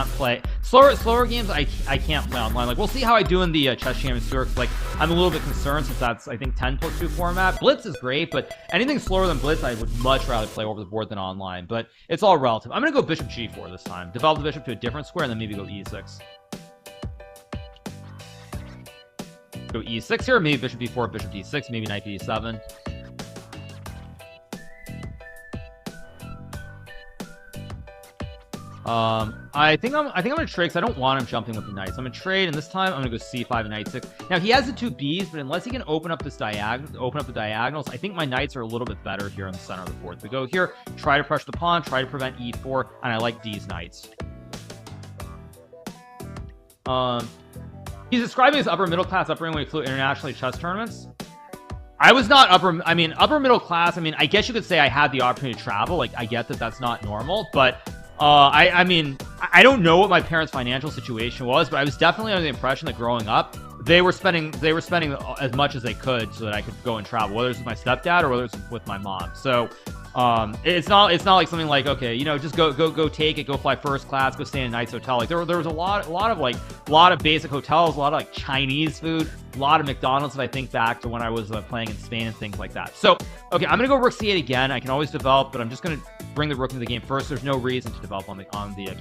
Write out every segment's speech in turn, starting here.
can't play slower games. I can't play online. Like, we'll see how I do in the Chess Champions Tour. Like, I'm a little bit concerned since that's, I think, 10+2 format. Blitz is great, but anything slower than Blitz, I would much rather play over the board than online. But it's all relative. I'm gonna go Bishop G4 this time. Develop the bishop to a different square, and then maybe go E6. Go E6 here, maybe Bishop D4, Bishop D6, maybe Knight D7. I think I'm gonna trade because I don't want him jumping with the knights. I'm gonna trade, and this time I'm gonna go C5 and Knight 6. Now he has the 2 Bs, but unless he can open up this open up the diagonals, I think my knights are a little bit better here in the center of the board. We go here, try to pressure the pawn, try to prevent E4, and I like these knights. He's describing as upper middle class upbringing when he flew internationally chess tournaments. I was not upper middle class. I mean, I guess you could say I had the opportunity to travel. Like, I get that that's not normal, but I mean, I don't know what my parents' financial situation was, but I was definitely under the impression that growing up, they were spending as much as they could so that I could go and travel, whether it's with my stepdad or whether it's with my mom. So it's not like something like, okay, you know, just go take it, go fly first class, go stay in a nice hotel. Like there was a lot of basic hotels, a lot of like Chinese food, a lot of McDonald's if I think back to when I was playing in Spain and things like that. So okay, I'm gonna go rook c8 again. I can always develop, but I'm just gonna bring the rook into the game first. There's no reason to develop on the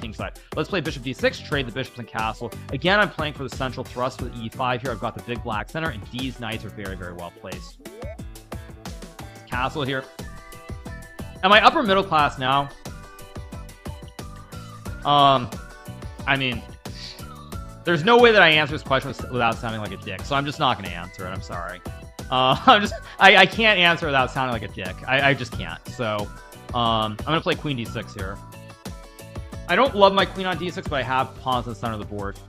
king side. Let's play bishop d6, trade the bishops and castle. Again, I'm playing for the central thrust with e5 here. I've got the big black center, and these knights are very, very well placed. Castle here. Am I upper middle class now? I mean, there's no way that I answer this question without sounding like a dick, so I'm just not going to answer it. I'm sorry. I can't answer without sounding like a dick. I just can't. So, I'm going to play queen d6 here. I don't love my queen on d6, but I have pawns in the center of the board.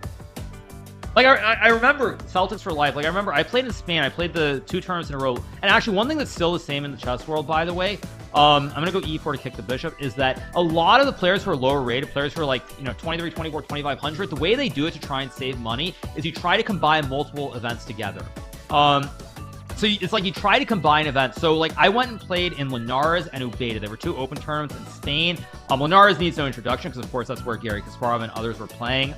Like, I remember Celtics for life. Like, I remember I played in Spain. I played the 2 tournaments in a row. And actually, one thing that's still the same in the chess world, by the way, I'm going to go e4 to kick the bishop, is that a lot of the players who are lower rated, players who are like, you know, 23, 24, 2500, the way they do it to try and save money is you try to combine multiple events together. So it's like you try to combine events. So like I went and played in Linares and Ubeda. There were 2 open tournaments in Spain. Linares needs no introduction because of course that's where Gary Kasparov and others were playing.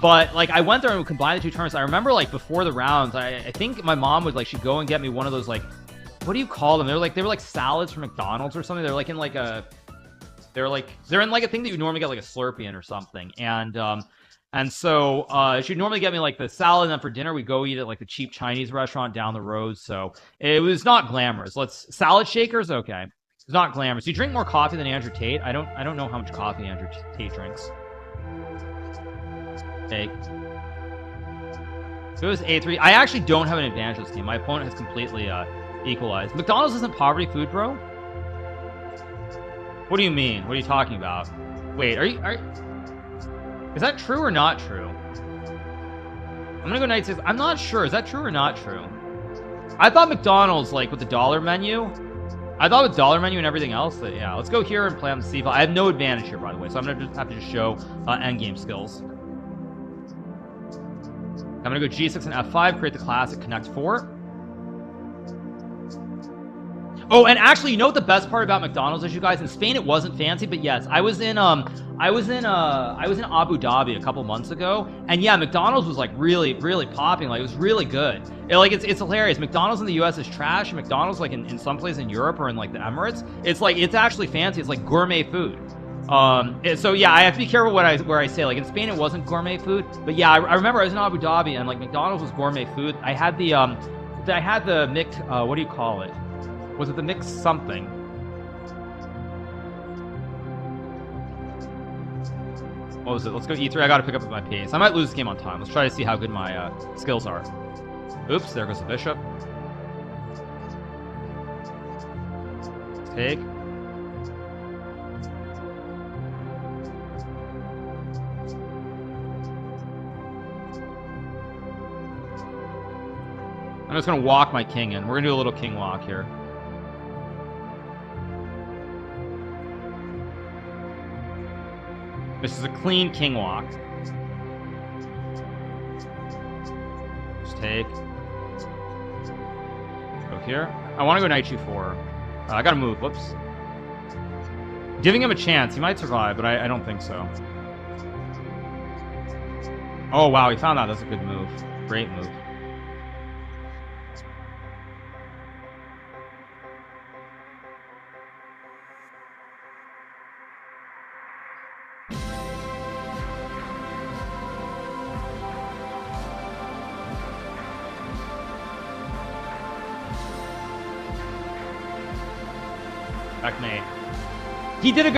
But like I went there and combined the 2 tournaments. I remember like before the rounds, I think my mom would like, she'd go and get me one of those, like, what do you call them? They were like salads from McDonald's or something. They're like in like they're in like a thing that you normally get like a Slurpee in or something. And so she'd normally get me like the salad, and then for dinner we go eat at like the cheap Chinese restaurant down the road. So it was not glamorous. Salad shakers, okay. It's not glamorous. You drink more coffee than Andrew Tate. I don't know how much coffee Andrew Tate drinks. Okay. So it was A3. I actually don't have an advantage this game. My opponent has completely equalized. McDonald's isn't poverty food, bro? What do you mean? What are you talking about? Wait, is that true or not true? I'm gonna go knight 6. I'm not sure. Is that true or not true? I thought McDonald's, like, with the dollar menu. I thought with dollar menu and everything else that, yeah. Let's go here and play on the c file. I have no advantage here, by the way, so I'm gonna just have to show endgame skills. I'm gonna go g6 and f5, create the classic connect 4. Oh, and actually, you know what the best part about McDonald's is, you guys? In Spain, it wasn't fancy, but yes, I was in Abu Dhabi a couple months ago, and yeah, McDonald's was like really, really popping. Like, it was really good. It's hilarious. McDonald's in the US is trash, and McDonald's like in some places in Europe or in like the Emirates, it's actually fancy. It's like gourmet food. So yeah, I have to be careful where I say. Like in Spain, it wasn't gourmet food, but yeah, I remember I was in Abu Dhabi and like McDonald's was gourmet food. I had the mixed, what do you call it? Was it the mixed something? What was it? Let's go e3. I gotta pick up at my pace. I might lose this game on time. Let's try to see how good my skills are. Oops, there goes the bishop. Take. I'm just gonna walk my king in. We're gonna do a little king walk here. This is a clean king walk. Just take. Go here. I want to go knight g4. I gotta move. Whoops. Giving him a chance. He might survive, but I don't think so. Oh, wow, he found out. That's a good move. Great move. Checkmate. He did a good